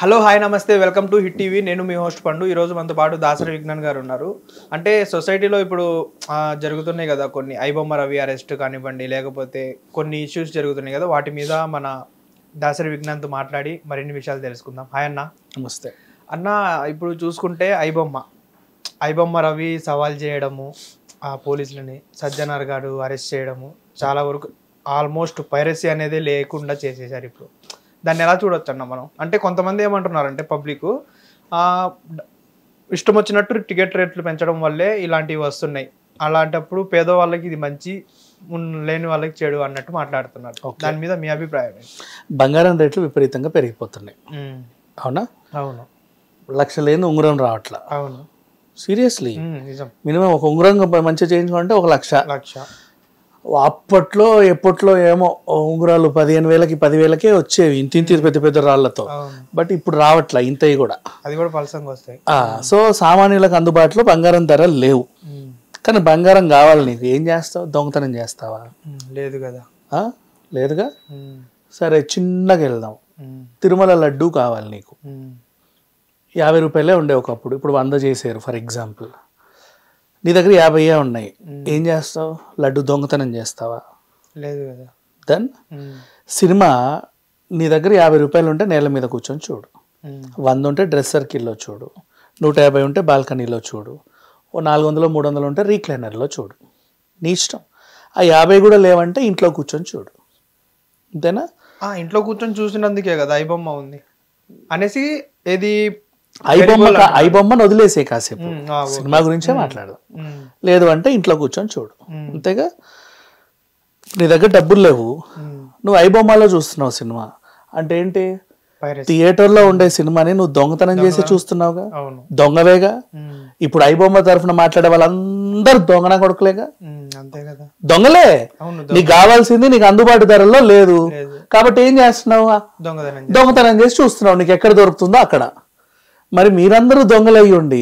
Hello hi నమస్తే welcome to hit TV. నేను మీ host పండు. ఈరోజు మనతో పాటు దాసరి విజ్ఞాన్ గారు ఉన్నారు. అంటే సొసైటీలో ఇప్పుడు జరుగుతున్నాయి కదా కొన్ని ఐబొమ్మ రవి అరెస్ట్ కానివ్వండి, లేకపోతే కొన్ని ఇష్యూస్ జరుగుతున్నాయి కదా, వాటి మీద మన దాసరి విజ్ఞాన్తో మాట్లాడి మరిన్ని విషయాలు తెలుసుకుందాం. హాయ్ అన్న. నమస్తే అన్న. ఇప్పుడు చూసుకుంటే ఐబొమ్మ రవి సవాల్ చేయడము, ఆ పోలీసులని సజ్జనార్ గారు అరెస్ట్ చేయడము, చాలా వరకు ఆల్మోస్ట్ పైరసీ అనేది లేకుండా చేసేసారు. ఇప్పుడు దాన్ని ఎలా చూడొచ్చు అన్న మనం? అంటే కొంతమంది ఏమంటున్నారంటే పబ్లిక్ ఇష్టం వచ్చినట్టు టికెట్ రేట్లు పెంచడం వల్లే ఇలాంటివి వస్తున్నాయి, అలాంటప్పుడు పేదవాళ్ళకి ఇది మంచి, లేని వాళ్ళకి చెడు అన్నట్టు మాట్లాడుతున్నారు. దాని మీద మీ అభిప్రాయం? బంగారం రేట్లు విపరీతంగా పెరిగిపోతున్నాయి. అవునా? అవును. లక్ష లేని ఉంగరం రావట్లా. అవును, సీరియస్లీ. నిజం. మినిమం ఒక ఉంగరం మంచిగా చేయించుకుంటే 1,00,000. అప్పట్లో ఎప్పట్లో ఏమో ఉంగరాలు 15,000కి 10,000కే వచ్చేవి, ఇంత పెద్ద పెద్ద రాళ్లతో. బట్ ఇప్పుడు రావట్లా ఇంతవి కూడా, అది కూడా పలసంగా వస్తాయి. సో సామాన్యులకు అందుబాటులో బంగారం ధరలు లేవు. కానీ బంగారం కావాలి నీకు, ఏం చేస్తావు? దొంగతనం చేస్తావా? లేదు కదా. లేదుగా. సరే చిన్నగా వెళ్దాం. తిరుమల లడ్డు కావాలి నీకు, 50 రూపాయలే ఉండే ఒకప్పుడు, ఇప్పుడు 100 చేశారు ఫర్ ఎగ్జాంపుల్. నీ దగ్గర 50 ఉన్నాయి, ఏం చేస్తావు? లడ్డు దొంగతనం చేస్తావా? లేదు కదా. దెన్ సినిమా నీ దగ్గర 50 రూపాయలు ఉంటే నేల మీద కూర్చొని చూడు, 100 ఉంటే డ్రెస్ సర్కిల్లో చూడు, 150 ఉంటే బాల్కనీలో చూడు, ఓ 400 300 ఉంటే రీక్లైనర్లో చూడు, నీ ఇష్టం. ఆ 50 కూడా లేవంటే ఇంట్లో కూర్చొని చూడు, అంతేనా? ఇంట్లో కూర్చొని చూసినందుకే కదా ఐబొమ్మ ఉంది అనేసి. ఏది ఐబొమ్మను వదిలేసే, కాసేపు సినిమా గురించే మాట్లాడదాం. లేదు అంటే ఇంట్లో కూర్చొని చూడు, అంతేగా. నీ దగ్గర డబ్బులు లేవు, నువ్వు ఐబొమ్మలో చూస్తున్నావు సినిమా అంటే ఏంటి? థియేటర్లో ఉండే సినిమాని నువ్వు దొంగతనం చేసి చూస్తున్నావుగా, దొంగవేగా. ఇప్పుడు ఐబొమ్మ తరఫున మాట్లాడే వాళ్ళందరూ దొంగన కొడుకులేగా, దొంగలే. నీకు కావాల్సింది నీకు అందుబాటు ధరల్లో లేదు కాబట్టి ఏం చేస్తున్నావు? దొంగతనం చేసి చూస్తున్నావు, నీకు ఎక్కడ దొరుకుతుందో అక్కడ. మరి మీరందరూ దొంగలయ్యి ఉండి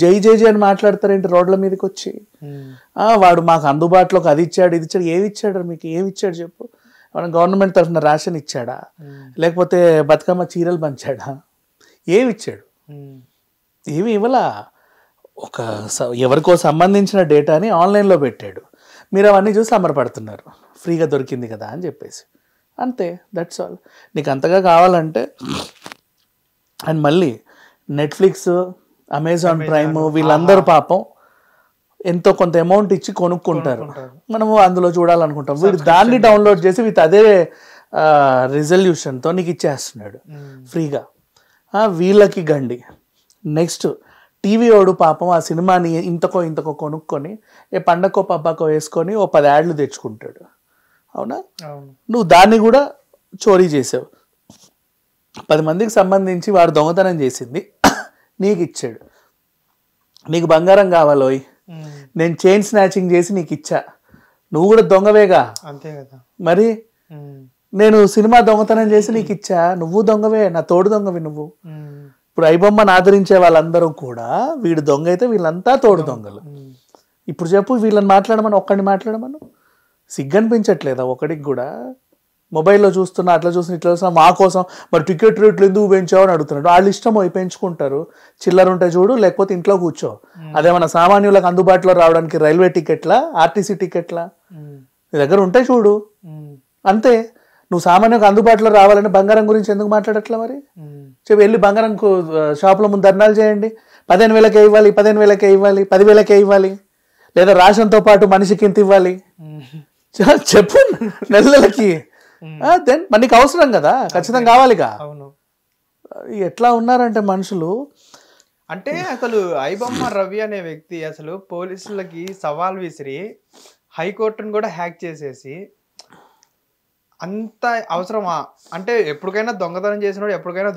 జై జై జై అని మాట్లాడతారేంటి రోడ్ల మీదకి వచ్చి? వాడు మాకు అందుబాటులోకి అది ఇచ్చాడు ఇది ఇచ్చాడు. ఏమి ఇచ్చాడు మీకు? ఏమి ఇచ్చాడు చెప్పు? మన గవర్నమెంట్ తరఫున రేషన్ ఇచ్చాడా, లేకపోతే బతుకమ్మ చీరలు పంచాడా? ఏమి ఇచ్చాడు? ఏమి ఇవ్వలా. ఒక ఎవరికో సంబంధించిన డేటాని ఆన్లైన్లో పెట్టాడు, మీరు అవన్నీ చూసి అమరపడుతున్నారు, ఫ్రీగా దొరికింది కదా అని చెప్పేసి. అంతే, దట్స్ ఆల్. నీకు అంతగా కావాలంటే. అండ్ మళ్ళీ నెట్ఫ్లిక్స్, అమెజాన్ ప్రైమ్, వీళ్ళందరూ పాపం ఎంతో కొంత అమౌంట్ ఇచ్చి కొనుక్కుంటారు, మనము అందులో చూడాలనుకుంటాం. వీడు దాన్ని డౌన్లోడ్ చేసి విత్ అదే రిజల్యూషన్తో నీకు ఇచ్చేస్తున్నాడు ఫ్రీగా. వీళ్ళకి గండి. నెక్స్ట్ టీవీ వాడు పాపం ఆ సినిమాని ఇంతకో కొనుక్కొని ఏ పండకో పబ్బాకో వేసుకొని ఓ 10 యాడ్లు తెచ్చుకుంటాడు. అవునా? నువ్వు దాన్ని కూడా చోరీ చేసావు. 10 మందికి సంబంధించి వాడు దొంగతనం చేసింది నీకు ఇచ్చాడు. నీకు బంగారం కావాలోయ్, నేను చైన్ స్నాచింగ్ చేసి నీకు ఇచ్చా, నువ్వు కూడా దొంగవేగా. అంతే కదా. మరి నేను సినిమా దొంగతనం చేసి నీకు ఇచ్చా, నువ్వు దొంగవే, నా తోడు దొంగవి నువ్వు. ఇప్పుడు ఐబొమ్మను ఆదరించే వాళ్ళందరూ కూడా వీడు దొంగ అయితే వీళ్ళంతా తోడు దొంగలు. ఇప్పుడు చెప్పు, వీళ్ళని మాట్లాడమని ఒక్కడిని మాట్లాడమను. సిగ్గనిపించట్లేదా ఒకడికి కూడా? మొబైల్లో చూస్తున్నా, అట్లా చూస్తున్నా, ఇట్లా చూస్తున్నా, మా కోసం మరి టికెట్ రేట్లు ఎందుకు పెంచావు అని అడుగుతున్నాడు. వాళ్ళు ఇష్టం అవి పెంచుకుంటారు. చిల్లర ఉంటే చూడు, లేకపోతే ఇంట్లో కూర్చో. అదేమన్నా సామాన్యులకు అందుబాటులో రావడానికి రైల్వే టికెట్లా, ఆర్టీసీ టికెట్లా? నీ దగ్గర ఉంటే చూడు, అంతే. నువ్వు సామాన్యులకు అందుబాటులో రావాలని బంగారం గురించి ఎందుకు మాట్లాడట్లా? మరి చెప్పి వెళ్ళి బంగారం షాపుల ముందు ధర్నాలు చేయండి. 15,000కే ఇవ్వాలి, 15,000కే ఇవ్వాలి, 10,000కే ఇవ్వాలి, లేదా రేషన్తో పాటు మనిషికి ఇంత ఇవ్వాలి చెప్పు నెలలకి. దెన్ మనకి అవసరం కదా, ఖచ్చితంగా కావాలిగా. ఎట్లా ఉన్నారంటే మనుషులు. అంటే అసలు ఐబొమ్మ రవి అనే వ్యక్తి అసలు పోలీసులకి సవాల్ విసిరి హైకోర్టును కూడా హ్యాక్ చేసేసి, అంత అవసరమా? అంటే ఎప్పటికైనా దొంగతనం చేసినోడు ఎప్పటికైనా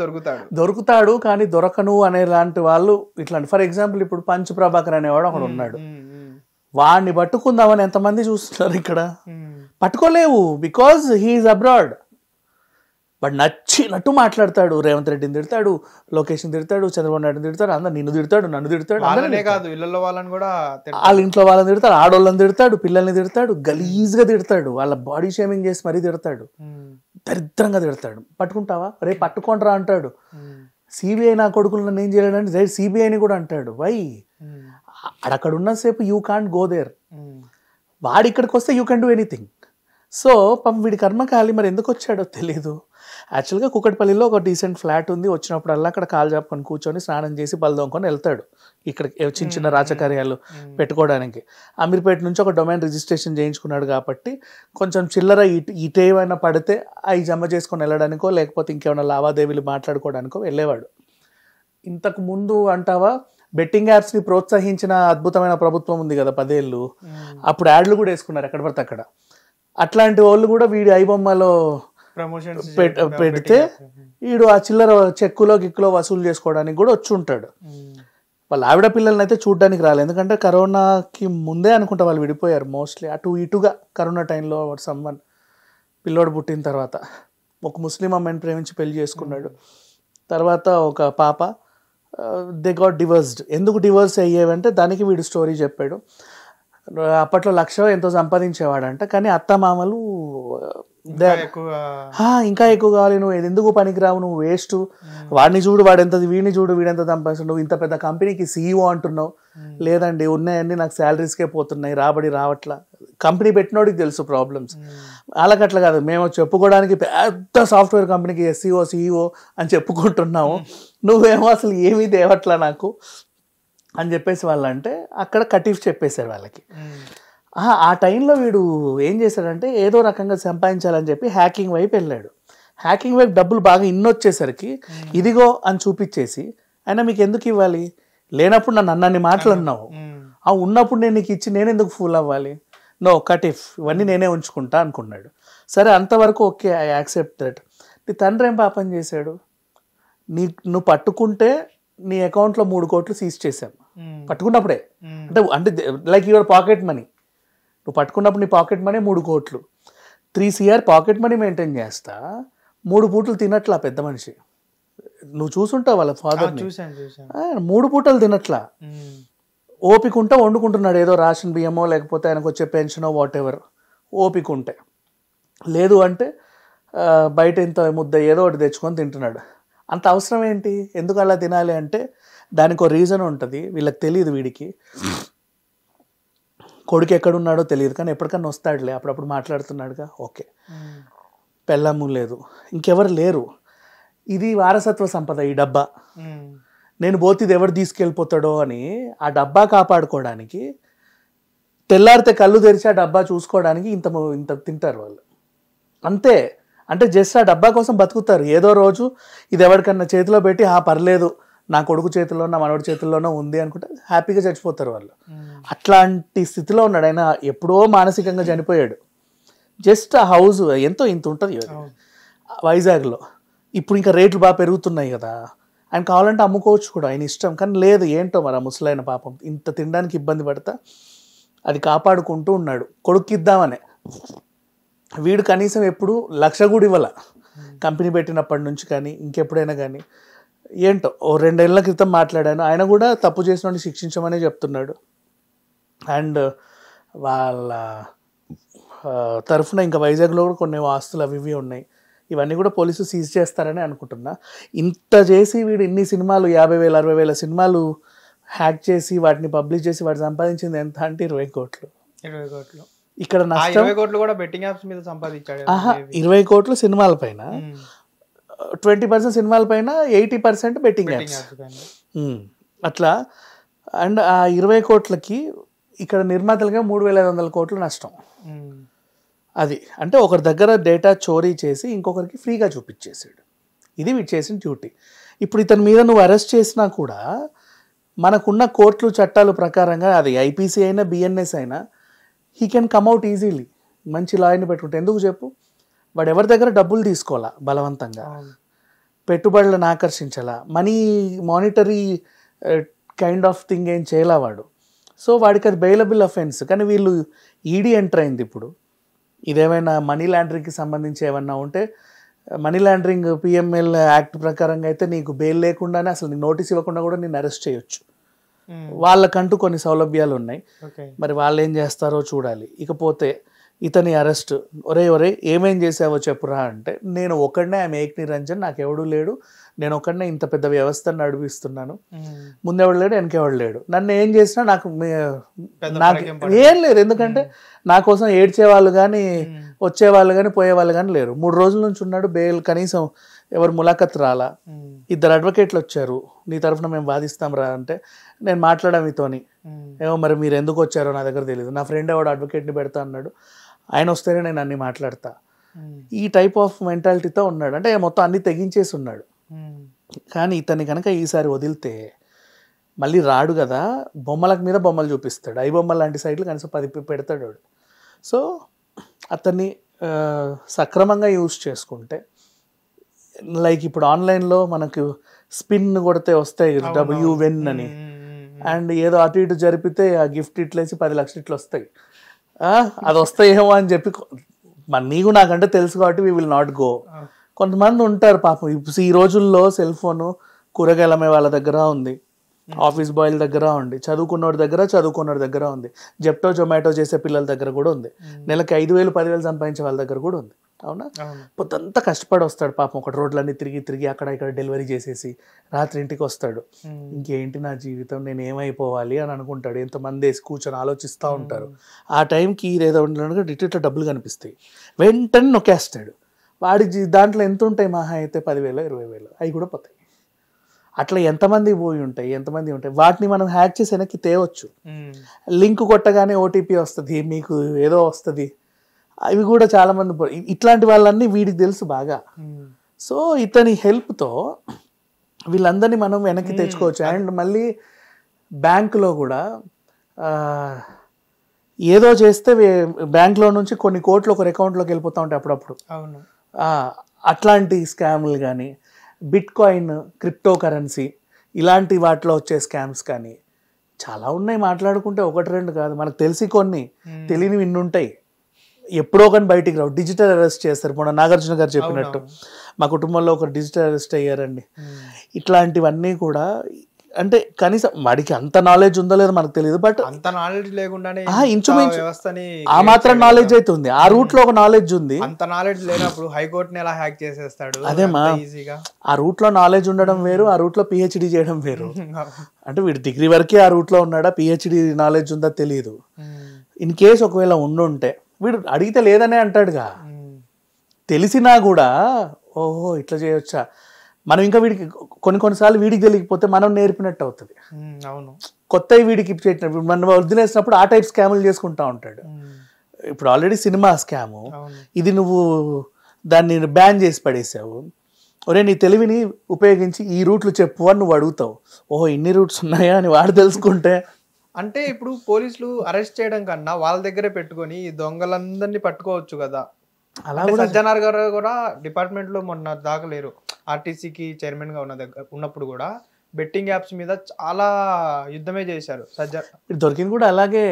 దొరుకుతాడు కానీ దొరకను అనే లాంటి వాళ్ళు ఇట్లాంటి. ఫర్ ఎగ్జాంపుల్ ఇప్పుడు పంచ్ ప్రభాకర్ అనేవాడు ఒకడు ఉన్నాడు, వాడిని పట్టుకుందామని ఎంతమంది చూస్తున్నారు ఇక్కడ? పట్టుకోలేవు, బికాజ్ హీఈస్ అబ్రాడ్. బట్ నచ్చినట్టు మాట్లాడతాడు, రేవంత్ రెడ్డిని తిడతాడు, లోకేష్ని తిడతాడు, చంద్రబాబు నాయుడుని తిడతాడు, అందరు నిన్ను తిడతాడు, నన్ను తిడతాడు. వాళ్ళ ఇంట్లో వాళ్ళని తిడతాడు, ఆడోళ్ళని తిడతాడు, పిల్లల్ని తిడతాడు, గలీజ్గా తిడతాడు, వాళ్ళ బాడీ షేమింగ్ చేసి మరీ తిడతాడు, దరిద్రంగా తిడతాడు. పట్టుకుంటావా? రేపు పట్టుకోండిరా అంటాడు. సిబిఐ నా కొడుకులు నన్ను ఏం చేయలేడంటే సిబిఐని కూడా అంటాడు. వై అక్కడ ఉన్నసేపు యూ కాంట్ గో దేర్, వాడు ఇక్కడికి వస్తే you can do anything. So పాపం వీడి కర్మకాలి మరి ఎందుకు వచ్చాడో తెలియదు. యాక్చువల్గా కుకట్పల్లిలో ఒక డీసెంట్ ఫ్లాట్ ఉంది, వచ్చినప్పుడల్లా అక్కడ కాలు చాపుకొని కూర్చొని స్నానం చేసి పళ్ళు దొంగకొని వెళ్తాడు ఇక్కడ చిన్న చిన్న రాజకార్యాలు పెట్టుకోవడానికి. అమీర్పేట నుంచి ఒక డొమైన్ రిజిస్ట్రేషన్ చేయించుకున్నాడు కాబట్టి కొంచెం చిల్లర ఇటేమైనా పడితే అవి జమ చేసుకొని వెళ్ళడానికో లేకపోతే ఇంకేమైనా లావాదేవీలు మాట్లాడుకోవడానికో వెళ్ళేవాడు. ఇంతకు ముందు అంటావా బెట్టింగ్ యాప్స్ని ప్రోత్సహించిన అద్భుతమైన ప్రభుత్వం ఉంది కదా 10 ఏళ్ళు, అప్పుడు యాడ్లు కూడా వేసుకున్నారు ఎక్కడ పడితే అక్కడ. అట్లాంటి వాళ్ళు కూడా వీడి ఐబొమ్మలో పెడితే వీడు ఆ చిల్లర చెక్కులో గిక్కులో వసూలు చేసుకోవడానికి కూడా వచ్చి ఉంటాడు. వాళ్ళ ఆవిడ పిల్లల్ని అయితే చూడడానికి రాలేదు, ఎందుకంటే కరోనాకి ముందే అనుకుంటా వాళ్ళు విడిపోయారు మోస్ట్లీ. అటు ఇటుగా కరోనా టైంలో సమ్మన్ పిల్లోడు పుట్టిన తర్వాత ఒక ముస్లిం అమ్మాయిని ప్రేమించి పెళ్లి చేసుకున్నాడు. తర్వాత ఒక పాప, దే గాట్ డివర్స్డ్. ఎందుకు డివర్స్ అయ్యేవంటే దానికి వీడు స్టోరీ చెప్పాడు. అప్పట్లో 1,00,000 ఎంతో సంపాదించేవాడంట, కానీ అత్త మామలు ఇంకా ఎక్కువ కావాలి, నువ్వు ఎందుకు పనికిరావు, నువ్వు వేస్ట్, వాడిని చూడు వాడెంత, వీడిని చూడు వీడెంత సంపాదించు, నువ్వు ఇంత పెద్ద కంపెనీకి CEO అంటున్నావు. లేదండి ఉన్నాయన్నీ నాకు శాలరీస్కే పోతున్నాయి, రాబడి రావట్లా. కంపెనీ పెట్టినోడికి తెలుసు ప్రాబ్లమ్స్, వాళ్ళకి అట్లా కాదు. మేము చెప్పుకోవడానికి పెద్ద సాఫ్ట్వేర్ కంపెనీకి SEO CEO అని చెప్పుకుంటున్నాము, నువ్వేమో అసలు ఏమీ తేవట్లా నాకు అని చెప్పేసి వాళ్ళంటే అక్కడ కటిఫ్ చెప్పేశారు వాళ్ళకి. ఆ టైంలో వీడు ఏం చేశాడంటే ఏదో రకంగా సంపాదించాలని చెప్పి హ్యాకింగ్ వైపు వెళ్ళాడు. హ్యాకింగ్ వైపు డబ్బులు బాగా ఇన్నొచ్చేసరికి ఇదిగో అని చూపించేసి, అయినా మీకు ఎందుకు ఇవ్వాలి, లేనప్పుడు నన్ను అన్నన్ని మాటలు అన్నావు, ఉన్నప్పుడు నేను నీకు ఇచ్చి నేను ఎందుకు ఫూల్ అవ్వాలి, నో కటిఫ్ ఇవన్నీ నేనే ఉంచుకుంటా అనుకున్నాడు. సరే అంతవరకు ఓకే, ఐ యాక్సెప్ట్ దట్. నీ తండ్రి ఏం పాపం చేశాడు, నువ్వు పట్టుకుంటే నీ అకౌంట్లో 3 కోట్లు సీజ్ చేశాం పట్టుకున్నప్పుడే. అంటే లైక్ యువర్ పాకెట్ మనీ, నువ్వు పట్టుకున్నప్పుడు నీ పాకెట్ మనీ 3 కోట్లు, 3 CR పాకెట్ మనీ మెయింటైన్ చేస్తా, 3 పూటలు తినట్లా పెద్ద మనిషి. నువ్వు చూసుంటావు వాళ్ళ ఫాదర్ని, 3 పూటలు తినట్లా. ఓపిక ఉంటే వండుకుంటున్నాడు, ఏదో రేషన్ బియ్యమో లేకపోతే ఆయనకు వచ్చే పెన్షనో వాట్ ఎవర్ ఓపిక ఉంటే. లేదు అంటే బయట ఇంత ముద్ద ఏదో ఒకటి తెచ్చుకొని తింటున్నాడు. అంత అవసరం ఏంటి, ఎందుకు అలా తినాలి అంటే దానికి ఒక రీజన్ ఉంటుంది, వీళ్ళకి తెలియదు. వీడికి కొడుకు ఎక్కడున్నాడో తెలియదు, కానీ ఎప్పటికన్నా వస్తాడులే, అప్పుడప్పుడు మాట్లాడుతున్నాడుగా, ఓకే. పెళ్ళము లేదు, ఇంకెవరు లేరు, ఇది వారసత్వ సంపద ఈ డబ్బా, నేను పోతే ఇది ఎవరు తీసుకెళ్ళిపోతాడో అని ఆ డబ్బా కాపాడుకోవడానికి తెల్లారితే కళ్ళు తెరిచి ఆ డబ్బా చూసుకోవడానికి ఇంత తింటారు వాళ్ళు, అంతే. అంటే జస్ట్ ఆ డబ్బా కోసం బతుకుతారు. ఏదో రోజు ఇది ఎవరికన్నా చేతిలో పెట్టి పర్లేదు నా కొడుకు చేతిలో నా మనవడి చేతుల్లోనో ఉంది అనుకుంటే హ్యాపీగా చచ్చిపోతారు వాళ్ళు. అట్లాంటి స్థితిలో ఉన్నాడు ఆయన. ఎప్పుడో మానసికంగా చనిపోయాడు. జస్ట్ ఆ హౌస్ ఎంతో ఇంత ఉంటుంది వైజాగ్లో. ఇప్పుడు ఇంకా రేట్లు బాగా పెరుగుతున్నాయి కదా, ఆయన కావాలంటే అమ్ముకోవచ్చు కూడా, ఆయన ఇష్టం. కానీ లేదు, ఏంటో మరి ఆ ముసలైన పాపం ఇంత తినడానికి ఇబ్బంది పడతా అది కాపాడుకుంటూ ఉన్నాడు. కొడుక్కి ఇద్దామనే వీడు కనీసం ఎప్పుడు 1,00,000 కూడా ఇవ్వాల కంపెనీ పెట్టినప్పటి నుంచి కానీ ఇంకెప్పుడైనా కానీ. ఏంటో 2 ఏళ్ల క్రితం మాట్లాడాను, ఆయన కూడా తప్పు చేసిన శిక్షించమనే చెప్తున్నాడు. అండ్ వాళ్ళ తరఫున ఇంకా వైజాగ్లో కూడా కొన్ని ఆస్తులు అవి ఇవి ఉన్నాయి, ఇవన్నీ కూడా పోలీసులు సీజ్ చేస్తారని అనుకుంటున్నా. ఇంత చేసి వీడు ఇన్ని సినిమాలు 50,000 60,000 సినిమాలు హ్యాక్ చేసి వాటిని పబ్లిష్ చేసి వాడు సంపాదించింది ఎంత అంటే 20 కోట్లు. 20 కోట్లు. ఇక్కడ నష్టం 20 కోట్లు కూడా బెట్టింగ్ యాప్స్ మీద సంపాదించాడు. 20 కోట్లు సినిమాల పైన, 20% సినిమాల పైన, 80% బెట్టింగ్ యాప్స్ అట్లా. అండ్ ఆ 20 కోట్లకి ఇక్కడ నిర్మాతలుగా 3,500 కోట్లు నష్టం. అది అంటే ఒకరి దగ్గర డేటా చోరీ చేసి ఇంకొకరికి ఫ్రీగా చూపించేసాడు. ఇది వీడు చేసిన డ్యూటీ. ఇప్పుడు ఇతని మీద నువ్వు అరెస్ట్ చేసినా కూడా మనకున్న కోర్టులు చట్టాలు ప్రకారంగా, అది IPC అయినా BNS అయినా, హీ కెన్ కమ్అట్ ఈజీలీ. మంచి లాయర్ని పెట్టుకుంటే ఎందుకు చెప్పు, వాడు ఎవరి దగ్గర డబ్బులు తీసుకోవాలా బలవంతంగా, పెట్టుబడులను ఆకర్షించాలా, money monetary kind of thing ఏం చేయాల వాడు. సో వాడికి అది బెయిలబుల్ అఫెన్స్. కానీ వీళ్ళు ED ఎంటర్ అయింది ఇప్పుడు. ఇదేమైనా మనీ లాండరింగ్కి సంబంధించి ఏమన్నా ఉంటే, మనీ లాండరింగ్ PML యాక్ట్ ప్రకారంగా అయితే నీకు బెయిల్ లేకుండానే అసలు నీ నోటీస్ ఇవ్వకుండా కూడా నేను అరెస్ట్ చేయొచ్చు. వాళ్ళకంటూ కొన్ని సౌలభ్యాలు ఉన్నాయి, మరి వాళ్ళు ఏం చేస్తారో చూడాలి. ఇకపోతే ఇతని అరెస్ట్, ఒరే ఒరే ఏమేం చేసావో చెప్పురా అంటే, నేను ఒకడినే ఆమె ఏక్ నిరంజన్, నాకు ఎవడూ లేడు, నేను ఒకడినే ఇంత పెద్ద వ్యవస్థను నడిపిస్తున్నాను, ముందెవడు లేడు వెనకెవడు లేడు, నన్ను ఏం చేసినా నాకు ఏం లేదు, ఎందుకంటే నా కోసం ఏడ్చేవాళ్ళు కానీ వచ్చేవాళ్ళు కానీ పోయేవాళ్ళు కానీ లేరు. 3 రోజుల నుంచి ఉన్నాడు, బెయిల్ కనీసం ఎవరు ములాఖత్ రాలా, 2 అడ్వకేట్లు వచ్చారు, నీ తరఫున మేము వాదిస్తాం రా అంటే, నేను మాట్లాడాం మీతోని, ఏమో మరి మీరు ఎందుకు వచ్చారో నా దగ్గర తెలియదు, నా ఫ్రెండ్ ఎవడు అడ్వకేట్ని పెడతా అన్నాడు, ఆయన వస్తేనే నేను అన్ని మాట్లాడతా, ఈ టైప్ ఆఫ్ మెంటాలిటీతో ఉన్నాడు. అంటే మొత్తం అన్ని తెగించేసి ఉన్నాడు. కానీ ఇతన్ని కనుక ఈసారి వదిలితే మళ్ళీ రాడు కదా, బొమ్మలకు మీద బొమ్మలు చూపిస్తాడు, ఐ బొమ్మలు లాంటి సైట్లు కనీసం 10 పెడతాడు వాడు. సో అతన్ని సక్రమంగా యూజ్ చేసుకుంటే, లైక్ ఇప్పుడు ఆన్లైన్లో మనకు స్పిన్ కొడితే వస్తాయి డబ్ల్యూ విన్ అని, అండ్ ఏదో అటు ఇటు జరిపితే ఆ గిఫ్ట్ ఇట్లేసి 10 లక్షలు ఇట్లు వస్తాయి, అది వస్తాయేమో అని చెప్పి నీకు నాకంటే తెలుసు కాబట్టి వీ విల్ నాట్ గో. కొంతమంది ఉంటారు పాపం, ఈ రోజుల్లో సెల్ ఫోన్ కూరగాయలు అమ్మే వాళ్ళ దగ్గర ఉంది, ఆఫీస్ బాయ్ల దగ్గర ఉంది, చదువుకున్నోడి దగ్గర ఉంది, జెప్టో జొమాటో చేసే పిల్లల దగ్గర కూడా ఉంది, నెలకి 5,000 10,000 సంపాదించే వాళ్ళ దగ్గర కూడా ఉంది. అవునా, పొద్దంతా కష్టపడి వస్తాడు పాపం, ఒక రోడ్లన్నీ తిరిగి అక్కడ ఇక్కడ డెలివరీ చేసేసి రాత్రి ఇంటికి వస్తాడు, ఇంకేంటి నా జీవితం, నేను ఏమైపోవాలి అని అనుకుంటాడు. ఎంతమంది వేసి కూర్చొని ఆలోచిస్తూ ఉంటారు. ఆ టైంకి ఏదో ఇట్లా డబ్బులు కనిపిస్తాయి, వెంటనే నొక్కేస్తాడు. వాడి దాంట్లో ఎంత ఉంటాయి, మహా అయితే 10,000 20,000 అవి కూడా పోతాయి. అట్లా ఎంతమంది పోయి ఉంటాయి, వాటిని మనం హ్యాక్ చేసి వెనక్కి తేవచ్చు. లింక్ కొట్టగానే ఓటీపీ వస్తుంది, మీకు ఏదో వస్తుంది, అవి కూడా చాలా మంది ఇట్లాంటి వాళ్ళన్నీ వీడికి తెలుసు బాగా. సో ఇతని హెల్ప్తో వీళ్ళందరినీ మనం వెనక్కి తెచ్చుకోవచ్చు. అండ్ మళ్ళీ బ్యాంకులో కూడా ఏదో చేస్తే బ్యాంక్లో నుంచి కొన్ని కోట్లు ఒకరి అకౌంట్లోకి వెళ్ళిపోతూ ఉంటాయి అప్పుడప్పుడు. అట్లాంటి స్కామ్లు కానీ, బిట్ కాయిన్, క్రిప్టో కరెన్సీ ఇలాంటి వాటిలో వచ్చే స్కామ్స్ కానీ చాలా ఉన్నాయి. మాట్లాడుకుంటే 1-2 కాదు, మనకు తెలిసి కొన్ని, తెలియనివి ఇన్ని ఉంటాయి. ఎప్పుడో కానీ బయటికి రావు. డిజిటల్ అరెస్ట్ చేస్తారు. మొన్న నాగార్జున గారు చెప్పినట్టు మా కుటుంబంలో ఒకరు డిజిటల్ అరెస్ట్ అయ్యారండి. ఇట్లాంటివన్నీ కూడా అంటే కనీసం వాడికి అంత నాలెడ్జ్ ఉందో లేదో మనకు తెలియదు, బట్ అంత నాలెడ్జ్ లేకుండానే ఇంచుమించు ఆ మాత్రం నాలెడ్జ్ అయితే ఉంది. ఆ రూట్ లో ఒక నాలెడ్జ్ ఉంది. అంత నాలెడ్జ్ లేనప్పుడు హైకోర్టుని ఎలా హ్యాక్ చేసేస్తాడు? అదేమా, ఆ రూట్ లో నాలెడ్జ్ ఉండడం వేరు, ఆ రూట్ లో పిహెచ్డి చేయడం వేరు. అంటే వీడు డిగ్రీ వరకే ఆ రూట్ లో ఉన్నాడా, పిహెచ్డి నాలెడ్జ్ ఉందా తెలియదు. ఇన్ కేస్ ఒకవేళ ఉండుంటే వీడు అడిగితే లేదనే అంటాడుగా. తెలిసినా కూడా ఓహో ఇట్లా చేయొచ్చా, మనం ఇంకా వీడికి కొన్నిసార్లు వీడికి తెలియకపోతే మనం నేర్పినట్టు అవుతుంది. అవును, కొత్త వీడికి పెట్టినప్పుడు మనం వదిలేసినప్పుడు ఆ టైప్ స్కాములు చేసుకుంటా ఉంటాడు. ఇప్పుడు ఆల్రెడీ సినిమా స్కాము, ఇది నువ్వు దాన్ని బ్యాన్ చేసి పడేసావు. ఒరే నీ తెలివిని ఉపయోగించి ఈ రూట్లు చెప్పు అని నువ్వు అడుగుతావు. ఓహో ఇన్ని రూట్స్ ఉన్నాయా అని వాడు తెలుసుకుంటే. అంటే ఇప్పుడు పోలీసులు అరెస్ట్ చేయడం కన్నా వాళ్ళ దగ్గరే పెట్టుకొని ఈ దొంగలందరినీ పట్టుకోవచ్చు కదా. అలా సజ్జనార్ గారు కూడా డిపార్ట్మెంట్ లో మొన్న దాకా లేరు, ఆర్టీసీకి చైర్మన్ గా ఉన్నప్పుడు కూడా బెట్టింగ్ యాప్స్ మీద చాలా యుద్ధమే చేశారు. దొరికింది కూడా అలాగే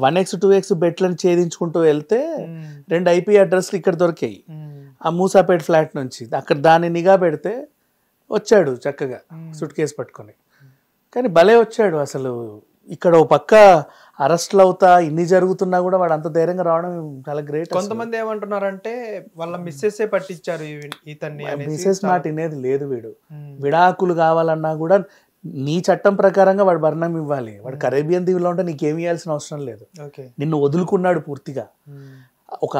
1x 2x బెట్లను ఛేదించుకుంటూ వెళ్తే 2 IP అడ్రస్లు ఇక్కడ దొరికాయి. ఆ మూసాపేట ఫ్లాట్ నుంచి అక్కడ దాన్ని నిఘా పెడితే వచ్చాడు చక్కగా సూట్ కేసు పట్టుకొని. కానీ భలే వచ్చాడు అసలు. ఇక్కడ ఓ పక్క అరెస్ట్లు అవుతా ఇన్ని జరుగుతున్నా కూడా వాడు అంత ధైర్యంగా రావడం చాలా గ్రేట్. కొంతమంది ఏమంటున్నారంటే వాళ్ళ మిస్సెస్ పట్టించారు ఇతన్ని. మిస్సెస్ మాట వినేది లేదు. వీడు విడాకులు కావాలన్నా కూడా నీ చట్టం ప్రకారంగా వాడు భరణం ఇవ్వాలి. వాడు కరేబియన్ దీవులో ఉంటే నీకేమి ఇవ్వాల్సిన అవసరం లేదు. నిన్ను వదులుకున్నాడు పూర్తిగా. ఒక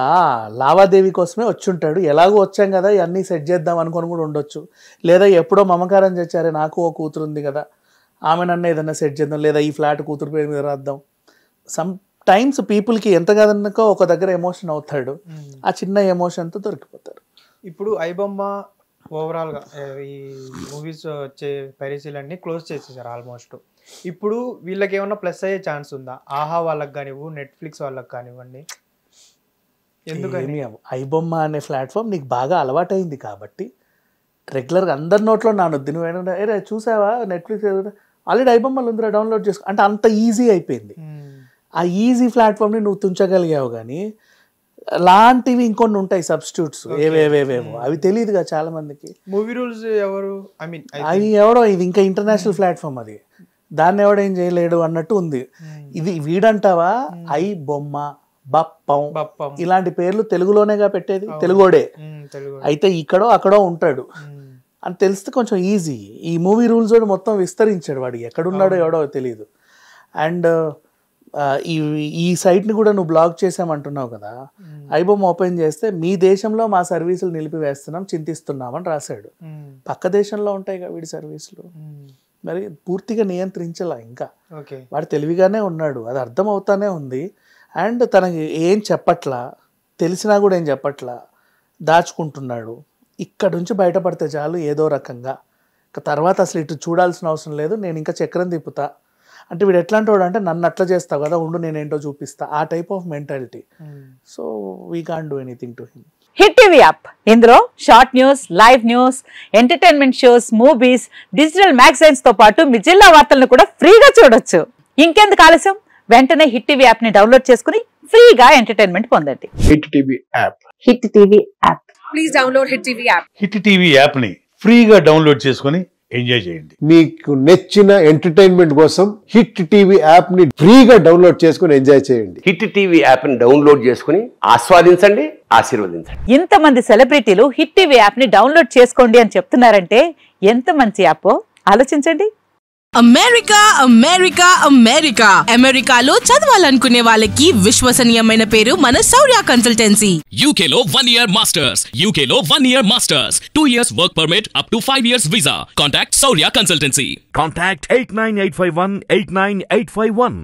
లావాదేవీ కోసమే వచ్చి ఉంటాడు. ఎలాగో వచ్చాం కదా ఇవన్నీ సెట్ చేద్దాం అనుకొని కూడా ఉండొచ్చు. లేదా ఎప్పుడో మమకారం చేశారే నాకు ఓ కూతురు ఉంది కదా ఆమె నన్ను ఏదన్నా సెట్ చేద్దాం, లేదా ఈ ఫ్లాట్ కూతురు పేరు మీద రాద్దాం. సమ్ టైమ్స్ పీపుల్కి ఎంత కాదన్నాకో ఒక దగ్గర ఎమోషన్ అవుతాడు. ఆ చిన్న ఎమోషన్తో దొరికిపోతారు. ఇప్పుడు ఐబొమ్మ ఓవరాల్గా ఈ మూవీస్ వచ్చే పైరసీలన్నీ క్లోజ్ చేసేసారు ఆల్మోస్ట్. ఇప్పుడు వీళ్ళకి ఏమన్నా ప్లస్ అయ్యే ఛాన్స్ ఉందా? ఆహా వాళ్ళకి కానివ్వు, నెట్ఫ్లిక్స్ వాళ్ళకి కానివ్వండి. ఎందుకని ఐబొమ్మ అనే ప్లాట్ఫామ్ నీకు బాగా అలవాటైంది కాబట్టి రెగ్యులర్గా అందరి నోట్లో నానొద్దు. నువ్వు చూసావా నెట్ఫ్లిక్స్ ఆల్రెడీ ఐబొమ్మలు ఉందిరా డౌన్లోడ్ చేసుకో అంటే అంత ఈజీ అయిపోయింది. ఆ ఈజీ ప్లాట్ఫామ్ని నువ్వు తుంచగలిగావు. కానీ లాంటివి ఇంకొన్ని ఉంటాయి సబ్స్టిట్యూట్స్ ఏవేవేవేమో అవి తెలియదుగా చాలా మందికి. మూవీ రూల్స్ ఎవరు అది ఎవడో ఇది ఇంకా ఇంటర్నేషనల్ ప్లాట్ఫామ్ అది, దాన్ని ఎవడేం చేయలేడు అన్నట్టు ఉంది. ఇది వీడంటావా ఐ బొమ్మ బప్పం బప్పం. ఇలాంటి పేర్లు తెలుగులోనేగా పెట్టేది, తెలుగోడే. తెలుగు. అయితే ఇక్కడో అక్కడో ఉంటాడు అని తెలిస్తే కొంచెం ఈజీ. ఈ మూవీ రూల్స్ వాడు మొత్తం విస్తరించాడు, వాడు ఎక్కడున్నాడో ఎవడో తెలియదు. అండ్ ఈ సైట్ని కూడా నువ్వు బ్లాక్ చేసామంటున్నావు కదా, ఐబొమ్మ ఓపెన్ చేస్తే మీ దేశంలో మా సర్వీసులు నిలిపివేస్తున్నాం, చింతిస్తున్నాం అని రాశాడు. పక్క దేశంలో ఉంటాయి కదా వీడి సర్వీసులు, మరి పూర్తిగా నియంత్రించలా. ఇంకా వాడు తెలివిగానే ఉన్నాడు, అది అర్థం అవుతానే ఉంది. అండ్ తనకి ఏం చెప్పట్లా, తెలిసినా కూడా ఏం చెప్పట్లా, దాచుకుంటున్నాడు. ఇక్కడ నుంచి బయటపడితే చాలు ఏదో రకంగా, తర్వాత అసలు ఇటు చూడాల్సిన అవసరం లేదు, నేను ఇంకా చక్రం తిప్పుతా అంటే వీడు ఎట్లాంటి వాడు అంటే నన్ను అట్లా చేస్తావు కదా, ఉండు నేనేంటో చూపిస్తా, ఆ type of mentality. So we can't do anything to him. Hit TV app, ఇందులో short news, live news, entertainment shows, movies, digital magazines తో పాటు మీ జిల్లా వార్తలను కూడా ఫ్రీగా చూడొచ్చు. ఇంకెందుకు ఆలస్యం, వెంటనే హిట్ టీవీ యాప్ ని డౌన్లోడ్ చేసుకుని ఫ్రీగా ఎంటర్టైన్మెంట్ పొందండి. Hit TV app. Hit TV app. Please download hit TV app. Hit TV app ని ఫ్రీగా డౌన్లోడ్ చేసుకుని ఎంజాయ్ చేయండి. మీకు నచ్చిన ఎంటర్టైన్మెంట్ కోసం హిట్ టీవీ యాప్ ని ఫ్రీగా డౌన్లోడ్ చేసుకుని ఎంజాయ్ చేయండి. హిట్ టీవీ యాప్ ని డౌన్లోడ్ చేసుకుని ఆస్వాదించండి, ఆశీర్వదించండి. ఇంతమంది సెలబ్రిటీలు హిట్ టీవీ యాప్ ని డౌన్లోడ్ చేసుకోండి అని చెప్తున్నారంటే ఎంత మంచి యాప్ ఆలోచించండి. అమెరికా అమెరికా అమెరికా అమెరికాలో చదవాలనుకునే వాళ్ళకి విశ్వసనీయమైన పేరు మన శౌర్య కన్సల్టెన్సీ. UK లో 1 year masters, UK లో 1 year masters, 2 years work permit up to 5 years visa. Contact Saurya Consultancy. Contact 89851 89851.